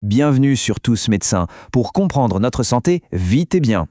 Bienvenue sur Tous Médecins pour comprendre notre santé vite et bien.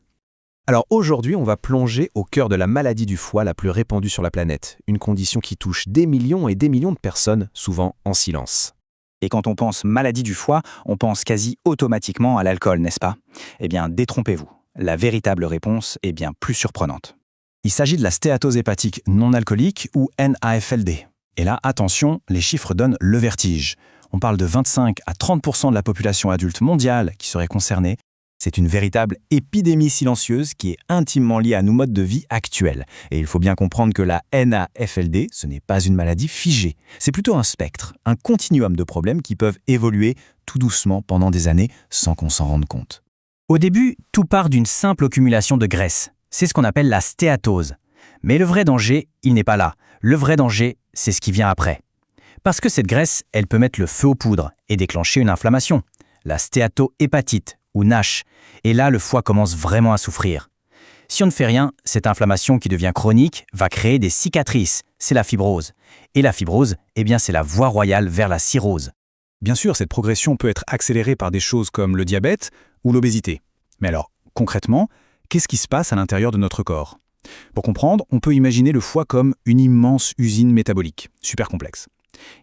Alors aujourd'hui, on va plonger au cœur de la maladie du foie la plus répandue sur la planète, une condition qui touche des millions et des millions de personnes, souvent en silence. Et quand on pense maladie du foie, on pense quasi automatiquement à l'alcool, n'est-ce pas? Eh bien, détrompez-vous. La véritable réponse est bien plus surprenante. Il s'agit de la stéatose hépatique non alcoolique ou NAFLD. Et là, attention, les chiffres donnent le vertige. On parle de 25 à 30% de la population adulte mondiale qui serait concernée. C'est une véritable épidémie silencieuse qui est intimement liée à nos modes de vie actuels. Et il faut bien comprendre que la NAFLD, ce n'est pas une maladie figée. C'est plutôt un spectre, un continuum de problèmes qui peuvent évoluer tout doucement pendant des années sans qu'on s'en rende compte. Au début, tout part d'une simple accumulation de graisse. C'est ce qu'on appelle la stéatose. Mais le vrai danger, il n'est pas là. Le vrai danger, c'est ce qui vient après. Parce que cette graisse, elle peut mettre le feu aux poudres et déclencher une inflammation, la stéatohépatite ou NASH. Et là, le foie commence vraiment à souffrir. Si on ne fait rien, cette inflammation qui devient chronique va créer des cicatrices. C'est la fibrose. Et la fibrose, eh bien, c'est la voie royale vers la cirrhose. Bien sûr, cette progression peut être accélérée par des choses comme le diabète ou l'obésité. Mais alors, concrètement, qu'est-ce qui se passe à l'intérieur de notre corps? Pour comprendre, on peut imaginer le foie comme une immense usine métabolique, super complexe.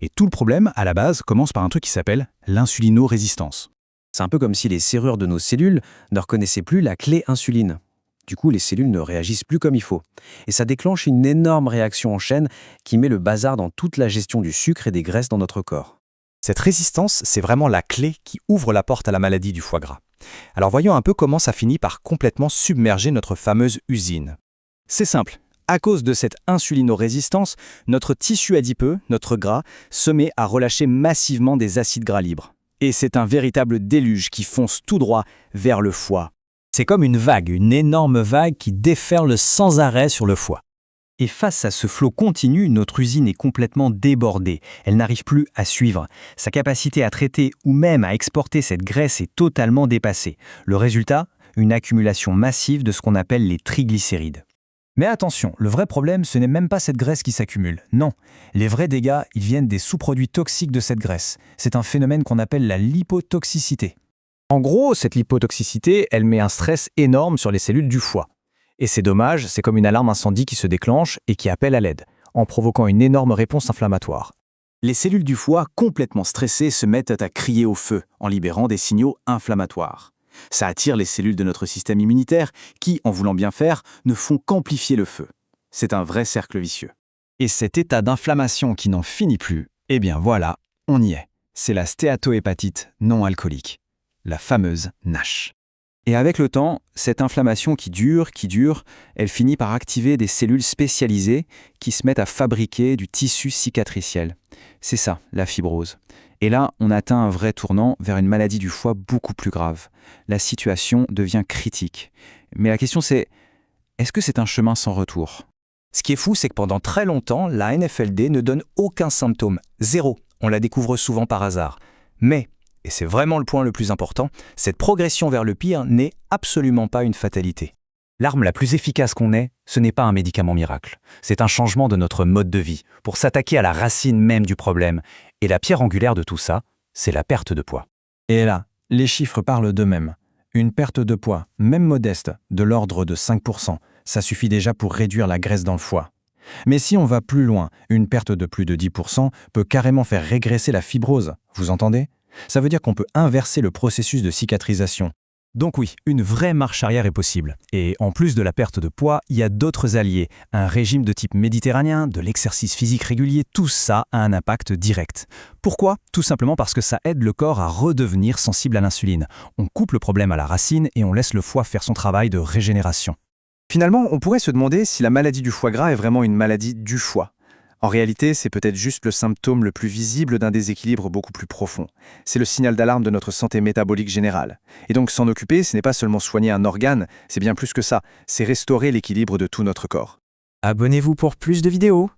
Et tout le problème, à la base, commence par un truc qui s'appelle l'insulinorésistance. C'est un peu comme si les serrures de nos cellules ne reconnaissaient plus la clé insuline. Du coup, les cellules ne réagissent plus comme il faut. Et ça déclenche une énorme réaction en chaîne qui met le bazar dans toute la gestion du sucre et des graisses dans notre corps. Cette résistance, c'est vraiment la clé qui ouvre la porte à la maladie du foie gras. Alors voyons un peu comment ça finit par complètement submerger notre fameuse usine. C'est simple. À cause de cette insulinorésistance, notre tissu adipeux, notre gras, se met à relâcher massivement des acides gras libres. Et c'est un véritable déluge qui fonce tout droit vers le foie. C'est comme une vague, une énorme vague qui déferle sans arrêt sur le foie. Et face à ce flot continu, notre usine est complètement débordée. Elle n'arrive plus à suivre. Sa capacité à traiter ou même à exporter cette graisse est totalement dépassée. Le résultat, une accumulation massive de ce qu'on appelle les triglycérides. Mais attention, le vrai problème, ce n'est même pas cette graisse qui s'accumule. Non, les vrais dégâts, ils viennent des sous-produits toxiques de cette graisse. C'est un phénomène qu'on appelle la lipotoxicité. En gros, cette lipotoxicité, elle met un stress énorme sur les cellules du foie. Et c'est dommage, c'est comme une alarme incendie qui se déclenche et qui appelle à l'aide, en provoquant une énorme réponse inflammatoire. Les cellules du foie, complètement stressées, se mettent à crier au feu, en libérant des signaux inflammatoires. Ça attire les cellules de notre système immunitaire qui, en voulant bien faire, ne font qu'amplifier le feu. C'est un vrai cercle vicieux. Et cet état d'inflammation qui n'en finit plus, eh bien voilà, on y est. C'est la stéatohépatite non alcoolique, la fameuse NASH. Et avec le temps, cette inflammation qui dure, elle finit par activer des cellules spécialisées qui se mettent à fabriquer du tissu cicatriciel. C'est ça, la fibrose. Et là, on atteint un vrai tournant vers une maladie du foie beaucoup plus grave. La situation devient critique. Mais la question c'est, est-ce que c'est un chemin sans retour? Ce qui est fou, c'est que pendant très longtemps, la NAFLD ne donne aucun symptôme. Zéro. On la découvre souvent par hasard. Mais, et c'est vraiment le point le plus important, cette progression vers le pire n'est absolument pas une fatalité. L'arme la plus efficace qu'on ait, ce n'est pas un médicament miracle. C'est un changement de notre mode de vie pour s'attaquer à la racine même du problème. Et la pierre angulaire de tout ça, c'est la perte de poids. Et là, les chiffres parlent d'eux-mêmes. Une perte de poids, même modeste, de l'ordre de 5%, ça suffit déjà pour réduire la graisse dans le foie. Mais si on va plus loin, une perte de plus de 10% peut carrément faire régresser la fibrose. Vous entendez? Ça veut dire qu'on peut inverser le processus de cicatrisation. Donc oui, une vraie marche arrière est possible. Et en plus de la perte de poids, il y a d'autres alliés. Un régime de type méditerranéen, de l'exercice physique régulier, tout ça a un impact direct. Pourquoi? Tout simplement parce que ça aide le corps à redevenir sensible à l'insuline. On coupe le problème à la racine et on laisse le foie faire son travail de régénération. Finalement, on pourrait se demander si la maladie du foie gras est vraiment une maladie du foie. En réalité, c'est peut-être juste le symptôme le plus visible d'un déséquilibre beaucoup plus profond. C'est le signal d'alarme de notre santé métabolique générale. Et donc s'en occuper, ce n'est pas seulement soigner un organe, c'est bien plus que ça, c'est restaurer l'équilibre de tout notre corps. Abonnez-vous pour plus de vidéos.